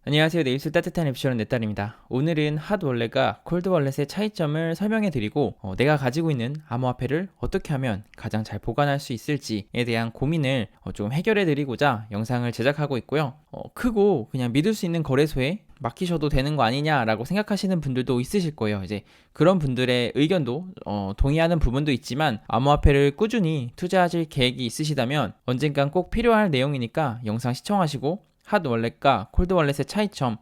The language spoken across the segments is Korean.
안녕하세요. 네이스 따뜻한 앱시런 내 딸입니다. 오늘은 핫 월렛과 콜드 월렛의 차이점을 설명해 드리고 내가 가지고 있는 암호화폐를 어떻게 하면 가장 잘 보관할 수 있을지에 대한 고민을 좀 해결해 드리고자 영상을 제작하고 있고요. 크고 그냥 믿을 수 있는 거래소에 맡기셔도 되는 거 아니냐라고 생각하시는 분들도 있으실 거예요. 이제 그런 분들의 의견도 동의하는 부분도 있지만 암호화폐를 꾸준히 투자하실 계획이 있으시다면 언젠간 꼭 필요할 내용이니까 영상 시청하시고 핫 월렛과 콜드 월렛의 차이점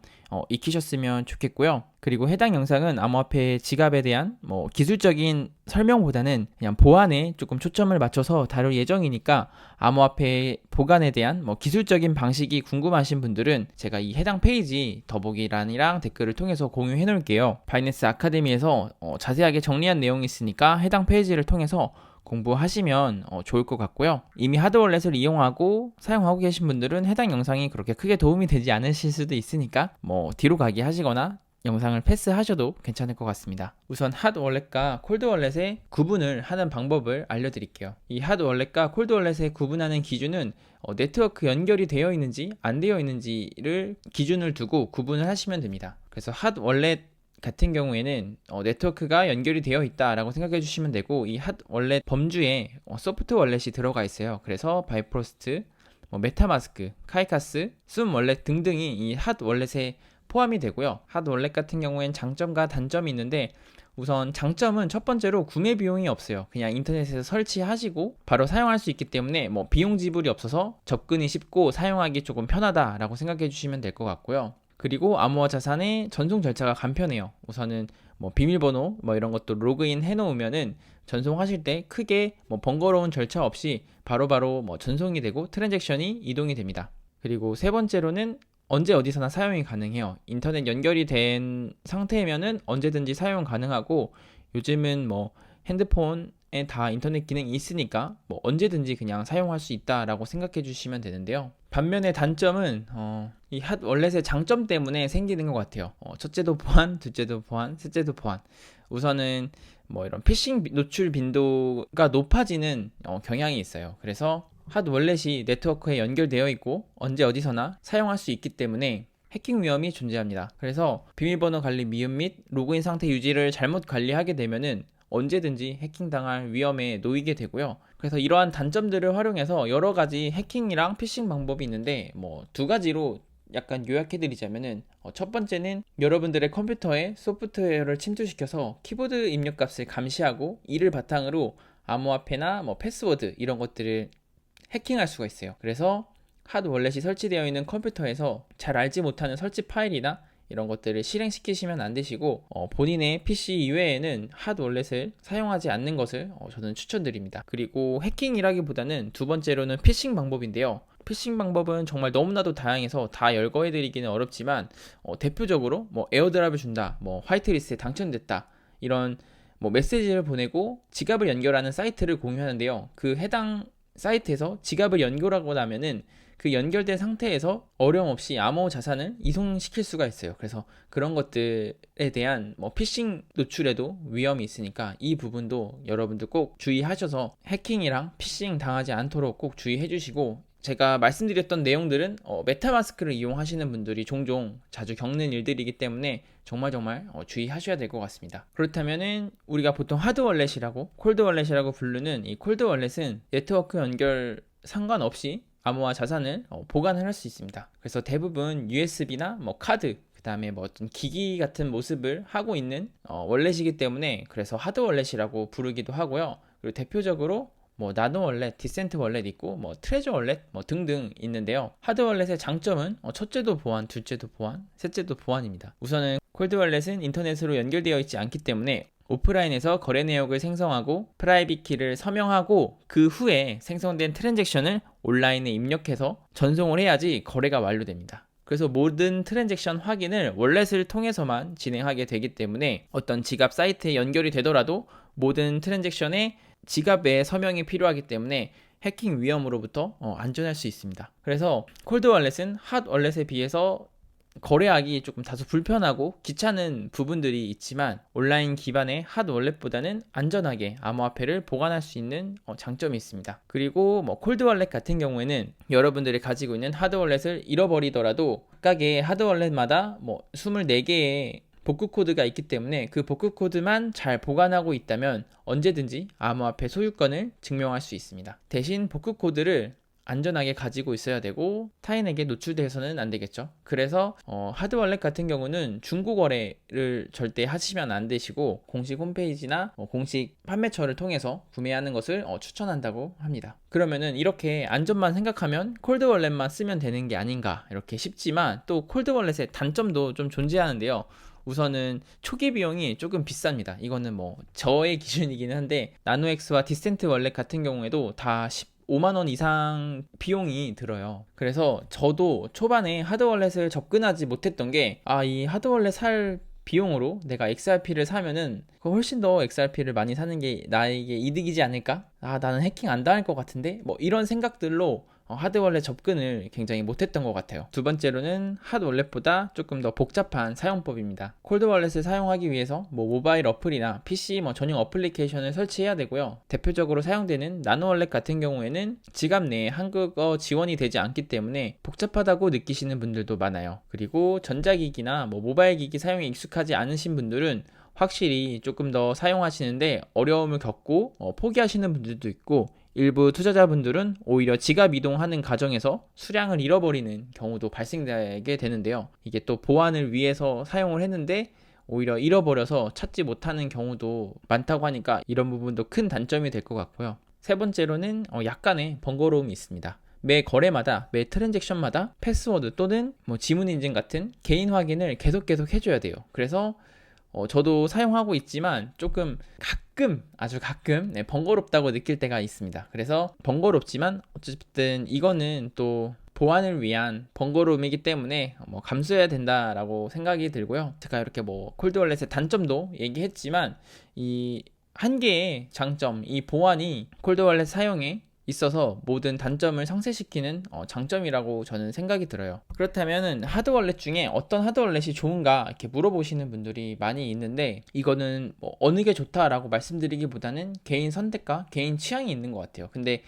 익히셨으면 좋겠고요. 그리고 해당 영상은 암호화폐 지갑에 대한 기술적인 설명보다는 그냥 보안에 조금 초점을 맞춰서 다룰 예정이니까 암호화폐 보관에 대한 기술적인 방식이 궁금하신 분들은 제가 이 해당 페이지 더보기란이랑 댓글을 통해서 공유해 놓을게요. 바이낸스 아카데미에서 자세하게 정리한 내용이 있으니까 해당 페이지를 통해서 공부하시면 좋을 것 같고요. 이미 하드월렛을 이용하고 사용하고 계신 분들은 해당 영상이 그렇게 크게 도움이 되지 않으실 수도 있으니까 뒤로 가기 하시거나 영상을 패스하셔도 괜찮을 것 같습니다. 우선 핫월렛과 콜드월렛의 구분을 하는 방법을 알려드릴게요. 이 핫월렛과 콜드월렛의 구분하는 기준은 네트워크 연결이 되어 있는지 안 되어 있는지를 기준을 두고 구분을 하시면 됩니다. 그래서 핫월렛 같은 경우에는 네트워크가 연결이 되어 있다라고 생각해 주시면 되고, 이 핫 월렛 범주에 소프트 월렛이 들어가 있어요. 그래서 바이프로스트, 메타마스크, 카이카스, 숨 월렛 등등이 이 핫 월렛에 포함이 되고요. 핫 월렛 같은 경우엔 장점과 단점이 있는데, 우선 장점은 첫 번째로 구매 비용이 없어요. 그냥 인터넷에서 설치하시고 바로 사용할 수 있기 때문에 비용 지불이 없어서 접근이 쉽고 사용하기 조금 편하다라고 생각해 주시면 될 것 같고요. 그리고 암호화 자산의 전송 절차가 간편해요. 우선은 비밀번호 이런 것도 로그인 해놓으면은 전송하실 때 크게 번거로운 절차 없이 바로바로 전송이 되고 트랜잭션이 이동이 됩니다. 그리고 세 번째로는 언제 어디서나 사용이 가능해요. 인터넷 연결이 된 상태면은 언제든지 사용 가능하고, 요즘은 핸드폰에 다 인터넷 기능이 있으니까 언제든지 그냥 사용할 수 있다라고 생각해 주시면 되는데요. 반면에 단점은 이 핫 월렛의 장점 때문에 생기는 것 같아요. 첫째도 보안, 둘째도 보안, 셋째도 보안. 우선은 이런 피싱 노출 빈도가 높아지는 경향이 있어요. 그래서 핫 월렛이 네트워크에 연결되어 있고 언제 어디서나 사용할 수 있기 때문에 해킹 위험이 존재합니다. 그래서 비밀번호 관리 미흡 및 로그인 상태 유지를 잘못 관리하게 되면은 언제든지 해킹당할 위험에 놓이게 되고요. 그래서 이러한 단점들을 활용해서 여러 가지 해킹이랑 피싱 방법이 있는데 두 가지로 약간 요약해드리자면은 첫 번째는 여러분들의 컴퓨터에 소프트웨어를 침투시켜서 키보드 입력값을 감시하고 이를 바탕으로 암호화폐나 패스워드 이런 것들을 해킹할 수가 있어요. 그래서 핫 월렛이 설치되어 있는 컴퓨터에서 잘 알지 못하는 설치 파일이나 이런 것들을 실행시키시면 안 되시고, 본인의 PC 이외에는 핫 월렛을 사용하지 않는 것을 저는 추천드립니다. 그리고 해킹이라기보다는 두 번째로는 피싱 방법인데요. 피싱 방법은 정말 너무나도 다양해서 다 열거해드리기는 어렵지만 대표적으로 에어드랍을 준다, 화이트리스트에 당첨됐다, 이런 메시지를 보내고 지갑을 연결하는 사이트를 공유하는데요. 그 해당 사이트에서 지갑을 연결하고 나면은 그 연결된 상태에서 어려움 없이 암호 자산을 이송시킬 수가 있어요. 그래서 그런 것들에 대한 피싱 노출에도 위험이 있으니까 이 부분도 여러분들 꼭 주의하셔서 해킹이랑 피싱 당하지 않도록 꼭 주의해 주시고, 제가 말씀드렸던 내용들은 메타마스크를 이용하시는 분들이 종종 자주 겪는 일들이기 때문에 정말 주의하셔야 될 것 같습니다. 그렇다면은 우리가 보통 하드 월렛이라고 콜드 월렛이라고 부르는 이 콜드 월렛은 네트워크 연결 상관없이 암호화 자산을 보관을 할 수 있습니다. 그래서 대부분 USB나 카드, 그 다음에 어떤 기기 같은 모습을 하고 있는 월렛이기 때문에 그래서 하드 월렛이라고 부르기도 하고요. 그리고 대표적으로 나노 월렛, 디센트 월렛 있고 트레저 월렛 등등 있는데요. 하드 월렛의 장점은 첫째도 보안, 둘째도 보안, 셋째도 보안입니다. 우선은 콜드 월렛은 인터넷으로 연결되어 있지 않기 때문에 오프라인에서 거래 내역을 생성하고 프라이빗 키를 서명하고 그 후에 생성된 트랜잭션을 온라인에 입력해서 전송을 해야지 거래가 완료됩니다. 그래서 모든 트랜잭션 확인을 월렛을 통해서만 진행하게 되기 때문에 어떤 지갑 사이트에 연결이 되더라도 모든 트랜잭션에 지갑에 서명이 필요하기 때문에 해킹 위험으로부터 안전할 수 있습니다. 그래서 콜드 월렛은 핫 월렛에 비해서 거래하기 조금 다소 불편하고 귀찮은 부분들이 있지만 온라인 기반의 핫월렛보다는 안전하게 암호화폐를 보관할 수 있는 장점이 있습니다. 그리고 콜드월렛 같은 경우에는 여러분들이 가지고 있는 하드월렛을 잃어버리더라도 각각의 하드월렛마다 24개의 복구 코드가 있기 때문에 그 복구 코드만 잘 보관하고 있다면 언제든지 암호화폐 소유권을 증명할 수 있습니다. 대신 복구 코드를 안전하게 가지고 있어야 되고 타인에게 노출돼서는 안 되겠죠. 그래서 하드월렛 같은 경우는 중고 거래를 절대 하시면 안 되시고 공식 홈페이지나 공식 판매처를 통해서 구매하는 것을 추천한다고 합니다. 그러면은 이렇게 안전만 생각하면 콜드월렛만 쓰면 되는 게 아닌가 이렇게 싶지만 또 콜드월렛의 단점도 좀 존재하는데요. 우선은 초기 비용이 조금 비쌉니다. 이거는 저의 기준이기는 한데 나노엑스와 디센트 월렛 같은 경우에도 다 5만 원 이상 비용이 들어요. 그래서 저도 초반에 하드월렛을 접근하지 못했던 게 이 하드월렛 살 비용으로 내가 XRP를 사면은 훨씬 더 XRP를 많이 사는 게 나에게 이득이지 않을까? 나는 해킹 안 당할 것 같은데? 이런 생각들로 하드월렛 접근을 굉장히 못했던 것 같아요. 두 번째로는 핫월렛보다 조금 더 복잡한 사용법입니다. 콜드월렛을 사용하기 위해서 모바일 어플이나 PC 전용 어플리케이션을 설치해야 되고요. 대표적으로 사용되는 나노월렛 같은 경우에는 지갑 내에 한국어 지원이 되지 않기 때문에 복잡하다고 느끼시는 분들도 많아요. 그리고 전자기기나 모바일 기기 사용에 익숙하지 않으신 분들은 확실히 조금 더 사용하시는데 어려움을 겪고 포기하시는 분들도 있고 일부 투자자분들은 오히려 지갑 이동하는 과정에서 수량을 잃어버리는 경우도 발생하게 되는데요. 이게 또 보안을 위해서 사용을 했는데 오히려 잃어버려서 찾지 못하는 경우도 많다고 하니까 이런 부분도 큰 단점이 될 것 같고요. 세 번째로는 약간의 번거로움이 있습니다. 매 거래마다, 매 트랜잭션마다 패스워드 또는 지문 인증 같은 개인 확인을 계속 해줘야 돼요. 그래서 저도 사용하고 있지만 조금 아주 가끔 번거롭다고 느낄 때가 있습니다. 그래서 번거롭지만 어쨌든 이거는 또 보안을 위한 번거로움이기 때문에 감수해야 된다라고 생각이 들고요. 제가 이렇게 콜드월렛의 단점도 얘기했지만 이 한 개의 장점, 이 보안이 콜드월렛 사용에 있어서 모든 단점을 상쇄시키는 장점이라고 저는 생각이 들어요. 그렇다면 하드월렛 중에 어떤 하드월렛이 좋은가 이렇게 물어보시는 분들이 많이 있는데 이거는 어느 게 좋다라고 말씀드리기보다는 개인 선택과 개인 취향이 있는 것 같아요. 근데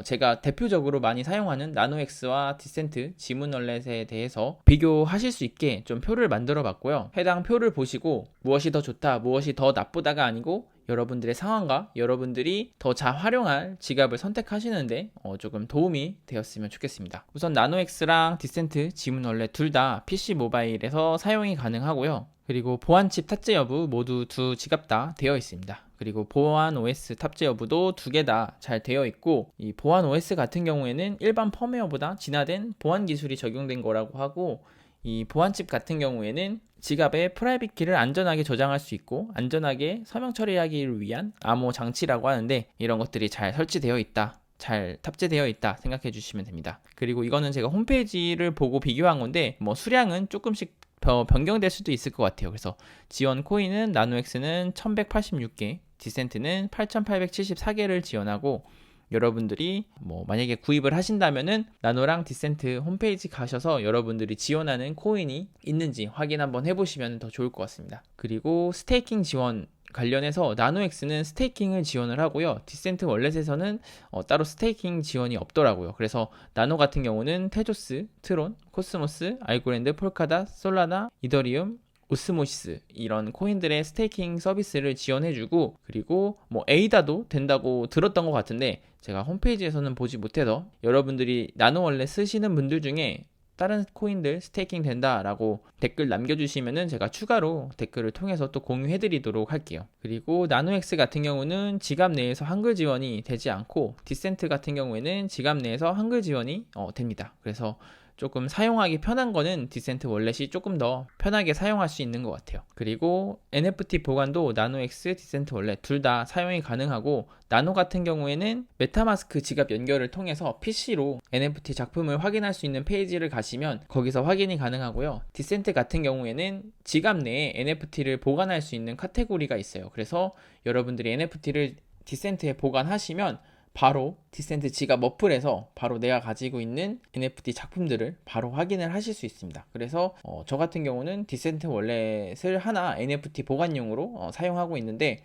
제가 대표적으로 많이 사용하는 나노엑스와 디센트 지문월렛에 대해서 비교하실 수 있게 좀 표를 만들어 봤고요. 해당 표를 보시고 무엇이 더 좋다, 무엇이 더 나쁘다가 아니고 여러분들의 상황과 여러분들이 더 잘 활용할 지갑을 선택하시는데 조금 도움이 되었으면 좋겠습니다. 우선 나노엑스랑 디센트 지문월렛 둘 다 PC 모바일에서 사용이 가능하고요. 그리고 보안칩 탑재 여부 모두 두 지갑 다 되어 있습니다. 그리고 보안 OS 탑재 여부도 두 개 다 잘 되어 있고 이 보안 OS 같은 경우에는 일반 펌웨어보다 진화된 보안 기술이 적용된 거라고 하고 이 보안칩 같은 경우에는 지갑에 프라이빗 키를 안전하게 저장할 수 있고 안전하게 서명 처리하기를 위한 암호 장치라고 하는데 이런 것들이 잘 설치되어 있다. 잘 탑재되어 있다 생각해 주시면 됩니다. 그리고 이거는 제가 홈페이지를 보고 비교한 건데 수량은 조금씩 변경될 수도 있을 것 같아요. 그래서 지원 코인은 나노엑스는 1186개, 디센트는 8874개를 지원하고 여러분들이 만약에 구입을 하신다면은 나노랑 디센트 홈페이지 가셔서 여러분들이 지원하는 코인이 있는지 확인 한번 해보시면 더 좋을 것 같습니다. 그리고 스테이킹 지원 관련해서 나노엑스는 스테이킹을 지원을 하고요. 디센트 월렛에서는 따로 스테이킹 지원이 없더라고요. 그래서 나노 같은 경우는 테조스, 트론, 코스모스, 알고랜드, 폴카닷, 솔라나, 이더리움, 오스모시스 이런 코인들의 스테이킹 서비스를 지원해주고 그리고 에이다도 된다고 들었던 것 같은데 제가 홈페이지에서는 보지 못해서 여러분들이 나노월렛 쓰시는 분들 중에 다른 코인들 스테이킹 된다라고 댓글 남겨주시면은 제가 추가로 댓글을 통해서 또 공유해드리도록 할게요. 그리고 나노엑스 같은 경우는 지갑 내에서 한글 지원이 되지 않고 디센트 같은 경우에는 지갑 내에서 한글 지원이 됩니다. 그래서 조금 사용하기 편한 거는 디센트 월렛이 조금 더 편하게 사용할 수 있는 것 같아요. 그리고 NFT 보관도 나노엑스, 디센트 월렛 둘 다 사용이 가능하고 나노 같은 경우에는 메타마스크 지갑 연결을 통해서 PC로 NFT 작품을 확인할 수 있는 페이지를 가시면 거기서 확인이 가능하고요. 디센트 같은 경우에는 지갑 내에 NFT를 보관할 수 있는 카테고리가 있어요. 그래서 여러분들이 NFT를 디센트에 보관하시면 바로 디센트 지갑 어플에서 바로 내가 가지고 있는 NFT 작품들을 바로 확인을 하실 수 있습니다. 그래서 저 같은 경우는 디센트 월렛을 하나 NFT 보관용으로 사용하고 있는데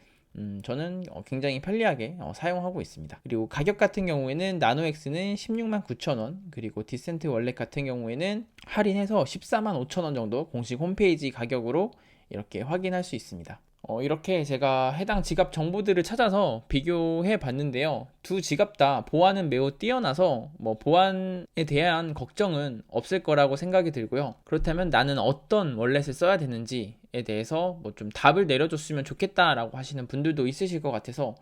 저는 굉장히 편리하게 사용하고 있습니다. 그리고 가격 같은 경우에는 나노엑스는 16만 9천 원, 그리고 디센트 월렛 같은 경우에는 할인해서 14만 5천 원 정도 공식 홈페이지 가격으로 이렇게 확인할 수 있습니다. 이렇게 제가 해당 지갑 정보들을 찾아서 비교해 봤는데요. 두 지갑 다 보안은 매우 뛰어나서 보안에 대한 걱정은 없을 거라고 생각이 들고요. 그렇다면 나는 어떤 월렛을 써야 되는지에 대해서 좀 답을 내려줬으면 좋겠다라고 하시는 분들도 있으실 것 같아서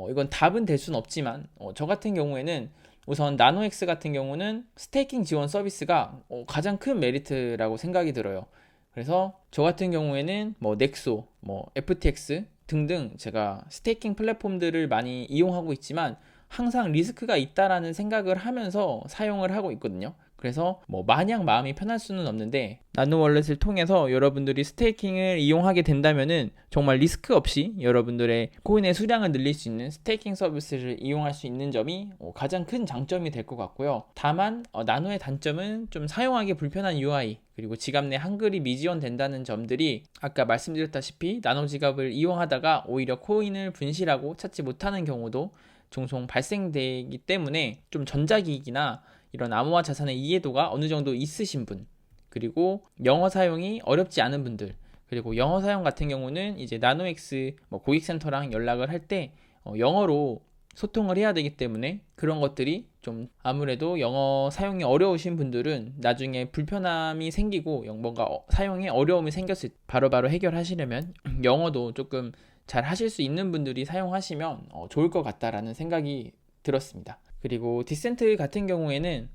이건 답은 될 수는 없지만 저 같은 경우에는 우선 나노엑스 같은 경우는 스테이킹 지원 서비스가 가장 큰 메리트라고 생각이 들어요. 그래서 저 같은 경우에는 넥소, FTX 등등 제가 스테이킹 플랫폼들을 많이 이용하고 있지만 항상 리스크가 있다라는 생각을 하면서 사용을 하고 있거든요. 그래서 마냥 마음이 편할 수는 없는데 나노월렛을 통해서 여러분들이 스테이킹을 이용하게 된다면은 정말 리스크 없이 여러분들의 코인의 수량을 늘릴 수 있는 스테이킹 서비스를 이용할 수 있는 점이 가장 큰 장점이 될 것 같고요. 다만 나노의 단점은 좀 사용하기 불편한 UI, 그리고 지갑 내 한글이 미지원된다는 점들이 아까 말씀드렸다시피 나노 지갑을 이용하다가 오히려 코인을 분실하고 찾지 못하는 경우도 종종 발생되기 때문에 좀 전자기기나 이런 암호화 자산의 이해도가 어느 정도 있으신 분, 그리고 영어 사용이 어렵지 않은 분들, 그리고 영어 사용 같은 경우는 이제 나노엑스 고객센터랑 연락을 할 때 영어로 소통을 해야 되기 때문에 그런 것들이 좀 아무래도 영어 사용이 어려우신 분들은 나중에 불편함이 생기고 뭔가 사용에 어려움이 생겼을 때 바로바로 해결하시려면 영어도 조금 잘 하실 수 있는 분들이 사용하시면 좋을 것 같다라는 생각이 들었습니다. 그리고 디센트 같은 경우에는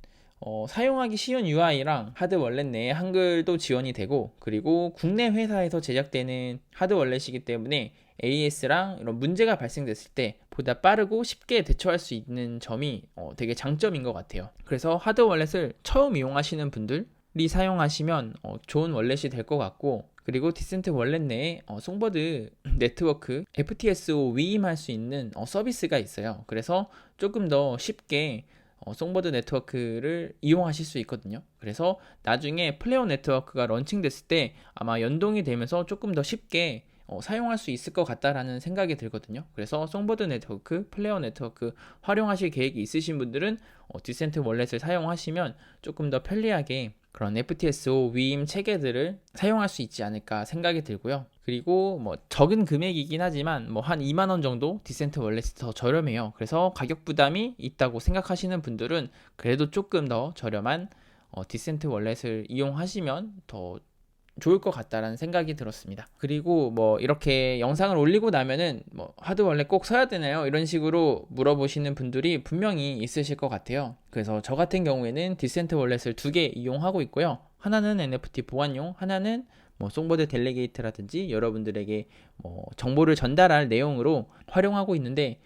사용하기 쉬운 UI랑 하드 월렛 내에 한글도 지원이 되고, 그리고 국내 회사에서 제작되는 하드 월렛이기 때문에 AES랑 이런 문제가 발생됐을 때 보다 빠르고 쉽게 대처할 수 있는 점이 되게 장점인 것 같아요. 그래서 하드 월렛을 처음 이용하시는 분들이 사용하시면 좋은 월렛이 될 것 같고, 그리고 디센트 월렛 내에 송버드 네트워크 FTSO 위임할 수 있는 서비스가 있어요. 그래서 조금 더 쉽게 송버드 네트워크를 이용하실 수 있거든요. 그래서 나중에 플레어 네트워크가 런칭됐을 때 아마 연동이 되면서 조금 더 쉽게 사용할 수 있을 것 같다라는 생각이 들거든요. 그래서 송버드 네트워크, 플레어 네트워크 활용하실 계획이 있으신 분들은 디센트 월렛을 사용하시면 조금 더 편리하게 그런 FTSO 위임 체계들을 사용할 수 있지 않을까 생각이 들고요. 그리고 적은 금액이긴 하지만 한 2만 원 정도 디센트 월렛이 더 저렴해요. 그래서 가격 부담이 있다고 생각하시는 분들은 그래도 조금 더 저렴한 디센트 월렛을 이용하시면 더 좋을 것 같다라는 생각이 들었습니다. 그리고 이렇게 영상을 올리고 나면은 하드 월렛 꼭 써야 되나요? 이런 식으로 물어보시는 분들이 분명히 있으실 것 같아요. 그래서 저 같은 경우에는 디센트 월렛을 2개 이용하고 있고요. 하나는 NFT 보관용, 하나는 송버드 델리게이트라든지 여러분들에게 정보를 전달할 내용으로 활용하고 있는데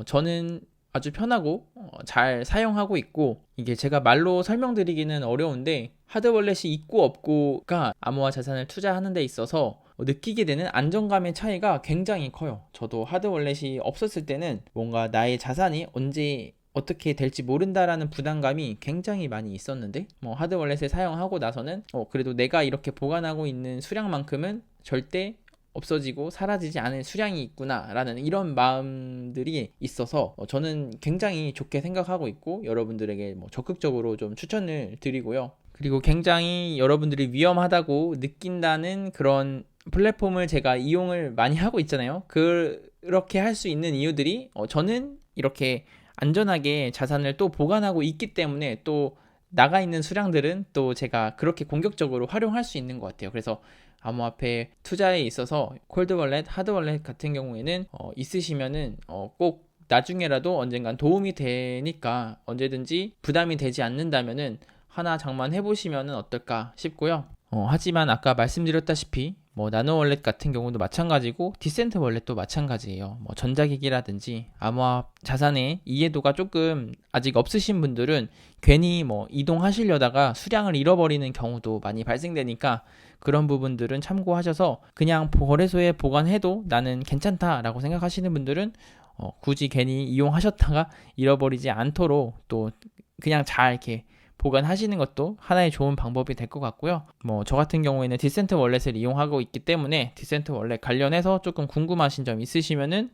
저는 아주 편하고 잘 사용하고 있고, 이게 제가 말로 설명드리기는 어려운데 하드 월렛이 있고 없고가 암호화 자산을 투자하는 데 있어서 느끼게 되는 안정감의 차이가 굉장히 커요. 저도 하드 월렛이 없었을 때는 뭔가 나의 자산이 언제 어떻게 될지 모른다라는 부담감이 굉장히 많이 있었는데 하드 월렛을 사용하고 나서는 그래도 내가 이렇게 보관하고 있는 수량만큼은 절대 없어지고 사라지지 않을 수량이 있구나 라는 이런 마음들이 있어서 저는 굉장히 좋게 생각하고 있고 여러분들에게 적극적으로 좀 추천을 드리고요. 그리고 굉장히 여러분들이 위험하다고 느낀다는 그런 플랫폼을 제가 이용을 많이 하고 있잖아요. 그렇게 할 수 있는 이유들이 저는 이렇게 안전하게 자산을 또 보관하고 있기 때문에 또 나가 있는 수량들은 또 제가 그렇게 공격적으로 활용할 수 있는 것 같아요. 그래서 암호화폐 투자에 있어서 콜드 월렛, 하드 월렛 같은 경우에는 있으시면은 꼭 나중에라도 언젠간 도움이 되니까 언제든지 부담이 되지 않는다면은 하나 장만해 보시면은 어떨까 싶고요. 하지만 아까 말씀드렸다시피 나노 월렛 같은 경우도 마찬가지고 디센트 월렛도 마찬가지예요. 전자기기라든지 암호화 자산의 이해도가 조금 아직 없으신 분들은 괜히 이동하시려다가 수량을 잃어버리는 경우도 많이 발생되니까 그런 부분들은 참고하셔서 그냥 거래소에 보관해도 나는 괜찮다라고 생각하시는 분들은 굳이 괜히 이용하셨다가 잃어버리지 않도록 또 그냥 잘 이렇게 보관하시는 것도 하나의 좋은 방법이 될 것 같고요. 저 같은 경우에는 디센트 월렛을 이용하고 있기 때문에 디센트 월렛 관련해서 조금 궁금하신 점 있으시면은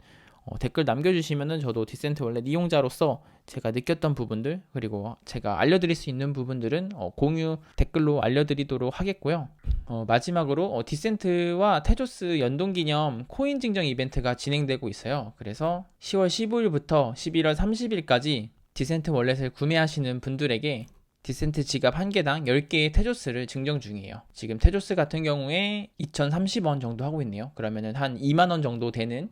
댓글 남겨주시면은 저도 디센트 월렛 이용자로서 제가 느꼈던 부분들 그리고 제가 알려드릴 수 있는 부분들은 공유 댓글로 알려드리도록 하겠고요. 마지막으로 디센트와 테조스 연동기념 코인 증정 이벤트가 진행되고 있어요. 그래서 10월 15일부터 11월 30일까지 디센트 월렛을 구매하시는 분들에게 디센트 지갑 1개당 10개의 테조스를 증정 중이에요. 지금 테조스 같은 경우에 2,030원 정도 하고 있네요. 그러면은 한 2만원 정도 되는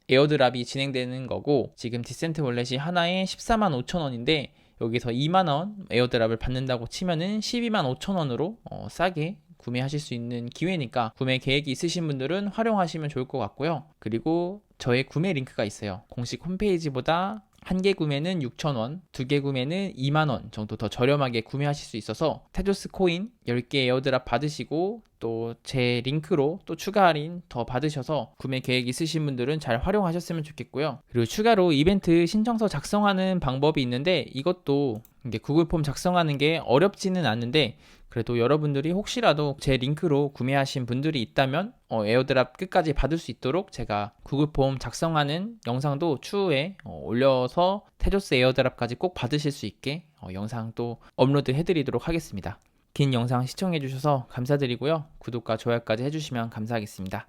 에어드랍이 진행되는 거고, 지금 디센트 월렛이 하나에 14만 5천원인데 여기서 2만원 에어드랍을 받는다고 치면은 12만 5천원으로 싸게 구매하실 수 있는 기회니까 구매 계획이 있으신 분들은 활용하시면 좋을 것 같고요. 그리고 저의 구매 링크가 있어요. 공식 홈페이지보다 한 개 구매는 6,000원, 2개 구매는 2만원 정도 더 저렴하게 구매하실 수 있어서 테조스 코인 10개 에어드랍 받으시고 또 제 링크로 또 추가 할인 더 받으셔서 구매 계획 있으신 분들은 잘 활용하셨으면 좋겠고요. 그리고 추가로 이벤트 신청서 작성하는 방법이 있는데, 이것도 이게 구글 폼 작성하는 게 어렵지는 않은데 그래도 여러분들이 혹시라도 제 링크로 구매하신 분들이 있다면 에어드랍 끝까지 받을 수 있도록 제가 구글 폼 작성하는 영상도 추후에 올려서 테조스 에어드랍까지 꼭 받으실 수 있게 영상 또 업로드 해드리도록 하겠습니다. 긴 영상 시청해주셔서 감사드리고요. 구독과 좋아요까지 해주시면 감사하겠습니다.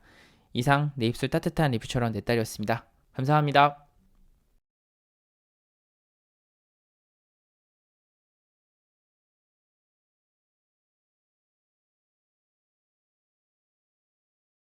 이상 내 입술 따뜻한 리뷰처럼 내 딸이었습니다. 감사합니다.